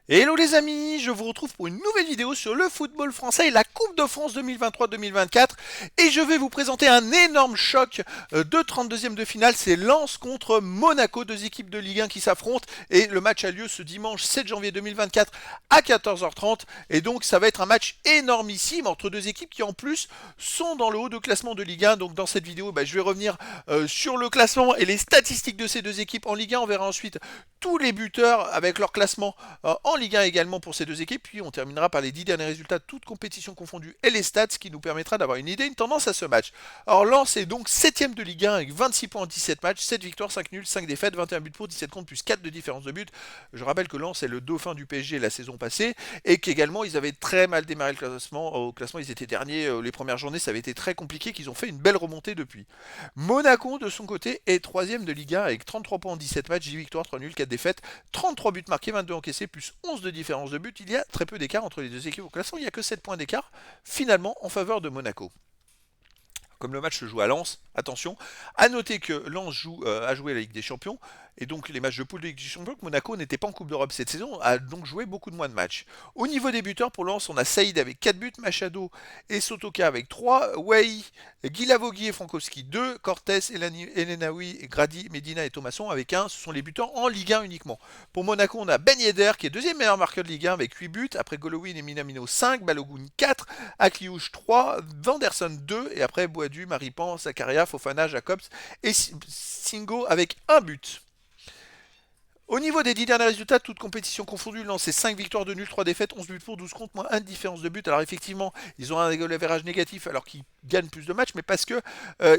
Hello les amis, je vous retrouve pour une nouvelle vidéo sur le football français et la Coupe de France 2023-2024 et je vais vous présenter un énorme choc de 32e de finale, c'est Lens contre Monaco, deux équipes de Ligue 1 qui s'affrontent et le match a lieu ce dimanche 7 janvier 2024 à 14h30 et donc ça va être un match énormissime entre deux équipes qui en plus sont dans le haut de classement de Ligue 1. Donc dans cette vidéo je vais revenir sur le classement et les statistiques de ces deux équipes en Ligue 1, on verra ensuite tous les buteurs avec leur classement en Ligue 1 également pour ces deux équipes, puis on terminera par les 10 derniers résultats, toutes compétitions confondues et les stats, ce qui nous permettra d'avoir une idée, une tendance à ce match. Alors Lens est donc 7ème de Ligue 1 avec 26 points en 17 matchs, 7 victoires, 5 nuls, 5 défaites, 21 buts pour, 17 contre, plus 4 de différence de but. Je rappelle que Lens est le dauphin du PSG la saison passée et qu'également ils avaient très mal démarré le classement. Au classement, ils étaient derniers les premières journées, ça avait été très compliqué, qu'ils ont fait une belle remontée depuis. Monaco, de son côté, est 3ème de Ligue 1 avec 33 points en 17 matchs, 10 victoires, 3 nuls, 4 défaites, 33 buts marqués, 22 encaissés, plus 11 de différence de but. Il y a très peu d'écart entre les deux équipes au classement. Il n'y a que 7 points d'écart finalement en faveur de Monaco. Comme le match se joue à Lens, attention, à noter que Lens a joué la Ligue des Champions, et donc les matchs de poule de Ligue des Champions, que Monaco n'était pas en Coupe d'Europe cette saison, a donc joué beaucoup de moins de matchs. Au niveau des buteurs, pour Lens, on a Saïd avec 4 buts, Machado et Sotoka avec 3, Wai, Guilavogui et Frankowski 2, Cortés, Elenaoui, Grady, Medina et Thomasson avec 1. Ce sont les buteurs en Ligue 1 uniquement. Pour Monaco, on a Ben Yedder qui est deuxième meilleur marqueur de Ligue 1 avec 8 buts, après Golovin et Minamino 5, Balogun 4, Akliouche 3, Vanderson 2, et après Boadu, Maripan, Zakaria, Fofana, Jacobs et Singo avec 1 but. Au niveau des 10 derniers résultats, toutes compétitions confondues, Lens c'est 5 victoires de nul, 3 défaites, 11 buts pour, 12 contre, moins 1 de différence de but. Alors effectivement, ils ont un goal average négatif alors qu'ils gagnent plus de matchs, mais parce que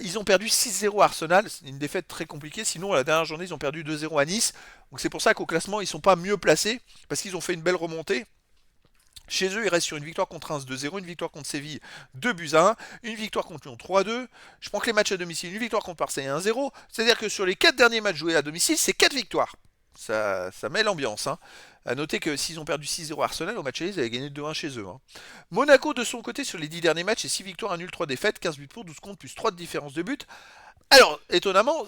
ils ont perdu 6-0 à Arsenal, c'est une défaite très compliquée. Sinon, la dernière journée, ils ont perdu 2-0 à Nice. Donc c'est pour ça qu'au classement, ils sont pas mieux placés, parce qu'ils ont fait une belle remontée. Chez eux, ils restent sur une victoire contre Reims 2-0, une victoire contre Séville 2 buts à 1, une victoire contre Lyon 3-2. Je prends que les matchs à domicile, une victoire contre Marseille 1-0. C'est-à-dire que sur les 4 derniers matchs joués à domicile, c'est 4 victoires. Ça met l'ambiance. Hein. À noter que s'ils ont perdu 6-0 à Arsenal, au match aller, ils avaient gagné 2-1 chez eux. Hein. Monaco, de son côté, sur les 10 derniers matchs, c'est 6 victoires, 1 nul, 3 défaites, 15 buts pour, 12 contre, plus 3 de différence de but. Alors, étonnamment,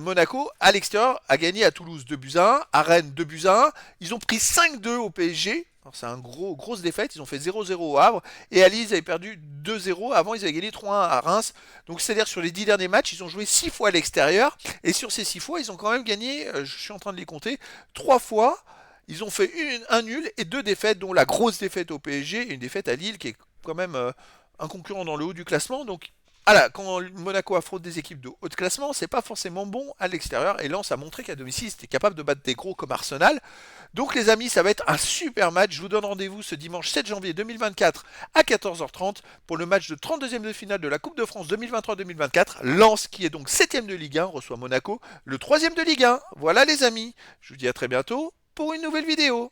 Monaco, à l'extérieur, a gagné à Toulouse 2 buts à 1, à Rennes 2 buts à 1. Ils ont pris 5-2 au PSG. C'est un grosse défaite. Ils ont fait 0-0 au Havre. Et à Lille, ils avaient perdu 2-0. Avant, ils avaient gagné 3-1 à Reims. Donc, c'est-à-dire sur les 10 derniers matchs, ils ont joué 6 fois à l'extérieur. Et sur ces 6 fois, ils ont quand même gagné, je suis en train de les compter, 3 fois. Ils ont fait un nul et 2 défaites, dont la grosse défaite au PSG et une défaite à Lille, qui est quand même un concurrent dans le haut du classement. Donc, voilà, quand Monaco affronte des équipes de haut de classement, c'est pas forcément bon à l'extérieur. Et Lens a montré qu'à domicile, c'était capable de battre des gros comme Arsenal. Donc les amis, ça va être un super match. Je vous donne rendez-vous ce dimanche 7 janvier 2024 à 14h30 pour le match de 32e de finale de la Coupe de France 2023-2024. Lens, qui est donc 7e de Ligue 1, reçoit Monaco, le 3e de Ligue 1. Voilà les amis, je vous dis à très bientôt pour une nouvelle vidéo.